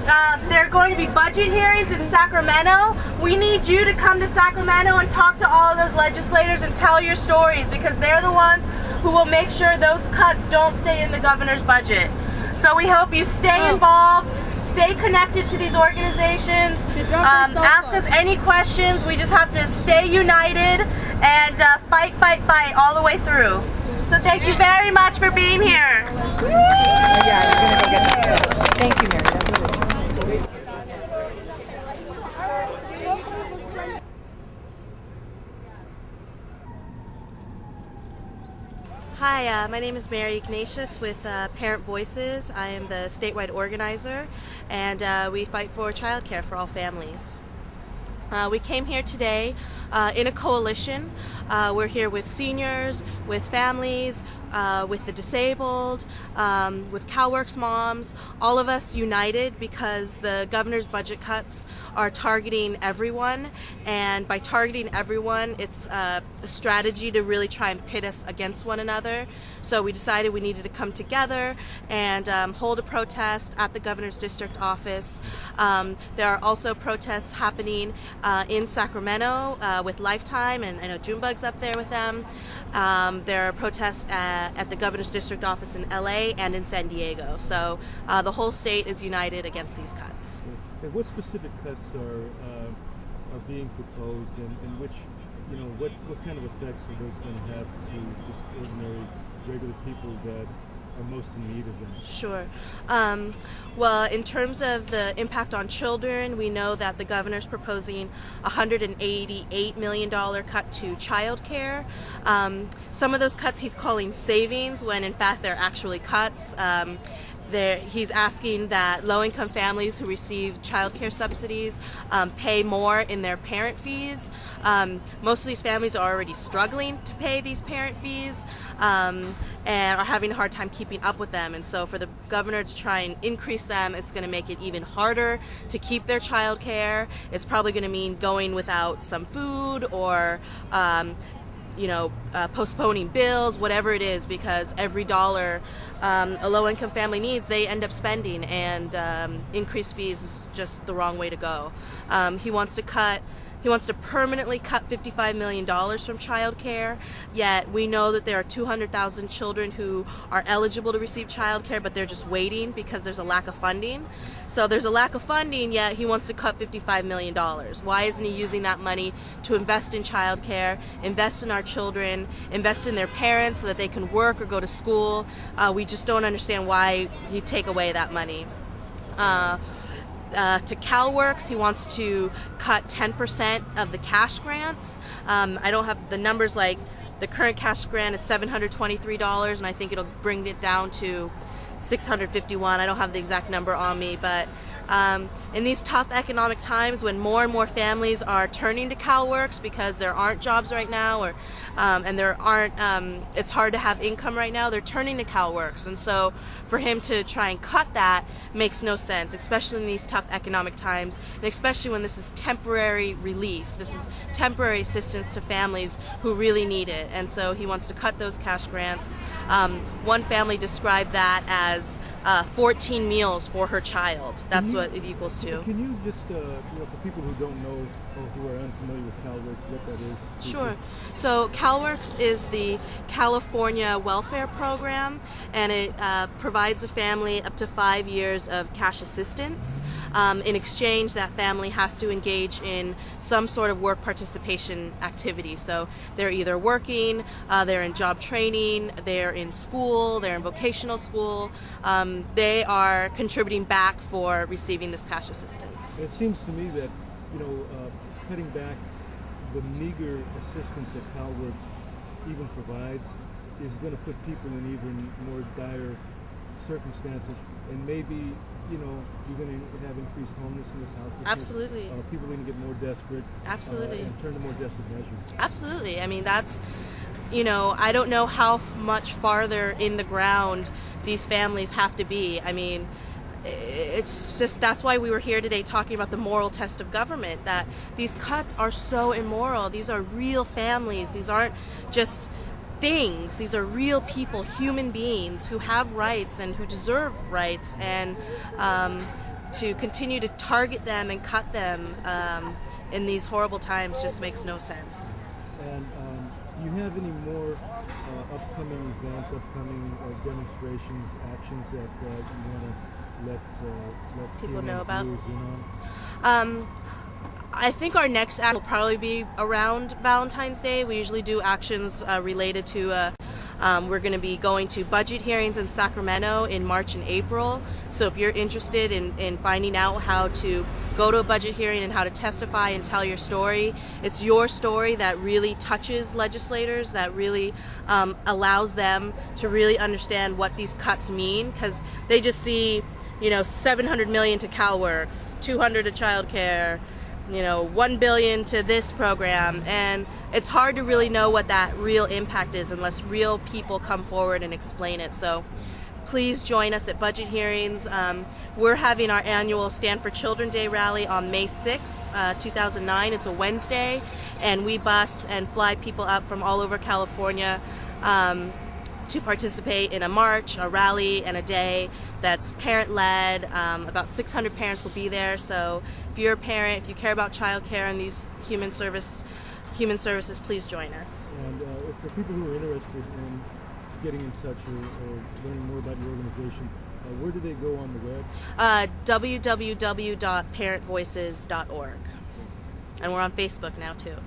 there are going to be budget hearings in Sacramento. We need you to come to Sacramento and talk to all of those legislators and tell your stories, because they're the ones who will make sure those cuts don't stay in the governor's budget. So we hope you stay involved, stay connected to these organizations, ask us any questions. We just have to stay united and fight, fight, fight all the way through. So thank you very much for being here. Thank you, Mary. Hi, my name is Mary Ignatius with ParentVoices. I am the statewide organizer, and we fight for childcare for all families. We came here today in a coalition. We're here with seniors, with families, with the disabled, with CalWorks moms, all of us united because the governor's budget cuts are targeting everyone, and by targeting everyone, it's a strategy to really try and pit us against one another. So we decided we needed to come together and hold a protest at the governor's district office. There are also protests happening in Sacramento with Lifetime, and I know Junebug's up there with them. There are protests at the governor's district office in LA and in San Diego. So the whole state is united against these cuts. And what specific cuts are being proposed, and which, what kind of effects are those going to have to just ordinary, regular people that are most in need of them? Sure. Well, in terms of the impact on children, we know that the governor's proposing a $188 million cut to childcare. Some of those cuts he's calling savings, when in fact they're actually cuts. He's asking that low-income families who receive child care subsidies pay more in their parent fees. Most of these families are already struggling to pay these parent fees and are having a hard time keeping up with them. And so for the governor to try and increase them, it's going to make it even harder to keep their child care. It's probably going to mean going without some food or postponing bills, whatever it is, because every dollar a low-income family needs, they end up spending, and increased fees is just the wrong way to go. He wants to permanently cut $55 million from child care, yet we know that there are 200,000 children who are eligible to receive child care, but they're just waiting because there's a lack of funding. So there's a lack of funding, yet he wants to cut $55 million. Why isn't he using that money to invest in child care, invest in our children, invest in their parents so that they can work or go to school? We just don't understand why he'd take away that money. To CalWorks, he wants to cut 10% of the cash grants. I don't have the numbers, like the current cash grant is $723, and I think it'll bring it down to $651. I don't have the exact number on me, but in these tough economic times, when more and more families are turning to CalWorks because there aren't jobs right now, or and there aren't, it's hard to have income right now, they're turning to CalWorks. And so for him to try and cut that makes no sense, especially in these tough economic times, and especially when this is temporary relief. This is temporary assistance to families who really need it. And so he wants to cut those cash grants. One family described that as 14 meals for her child. That's what it equals to. Can you just, for people who don't know or who are unfamiliar with CalWorks, what that is? Sure. So CalWorks is the California welfare program, and it provides a family up to 5 years of cash assistance. In exchange, that family has to engage in some sort of work participation activity. So they're either working, they're in job training, they're in school, they're in vocational school. They are contributing back for receiving this cash assistance. It seems to me that, cutting back the meager assistance that CalWorks even provides is going to put people in even more dire circumstances, and maybe you're going to have increased homelessness, houselessness. Absolutely. People are going to get more desperate. Absolutely. And turn to more desperate measures. Absolutely. I mean, that's, I don't know how much farther in the ground these families have to be. I mean, it's just, that's why we were here today talking about the moral test of government, that these cuts are so immoral. These are real families. These aren't just things. These are real people, human beings who have rights and who deserve rights. And to continue to target them and cut them in these horrible times just makes no sense. And do you have any more upcoming events, upcoming demonstrations, actions that you want to let People know PNN's about? viewers in on? I think our next act will probably be around Valentine's Day. We usually do actions related to, we're going to be going to budget hearings in Sacramento in March and April. So if you're interested in finding out how to go to a budget hearing and how to testify and tell your story, it's your story that really touches legislators, that really allows them to really understand what these cuts mean, because they just see, $700 million to CalWorks, $200 to childcare, $1 billion to this program, and it's hard to really know what that real impact is unless real people come forward and explain it. So please join us at budget hearings. We're having our annual Stand for Children Day rally on May 6th, 2009. It's a Wednesday, and we bus and fly people up from all over California to participate in a march, a rally, and a day that's parent-led. About 600 parents will be there. So if you're a parent, if you care about childcare and these human services, please join us. And for people who are interested in getting in touch or learning more about your organization, where do they go on the web? www.parentvoices.org. And we're on Facebook now too.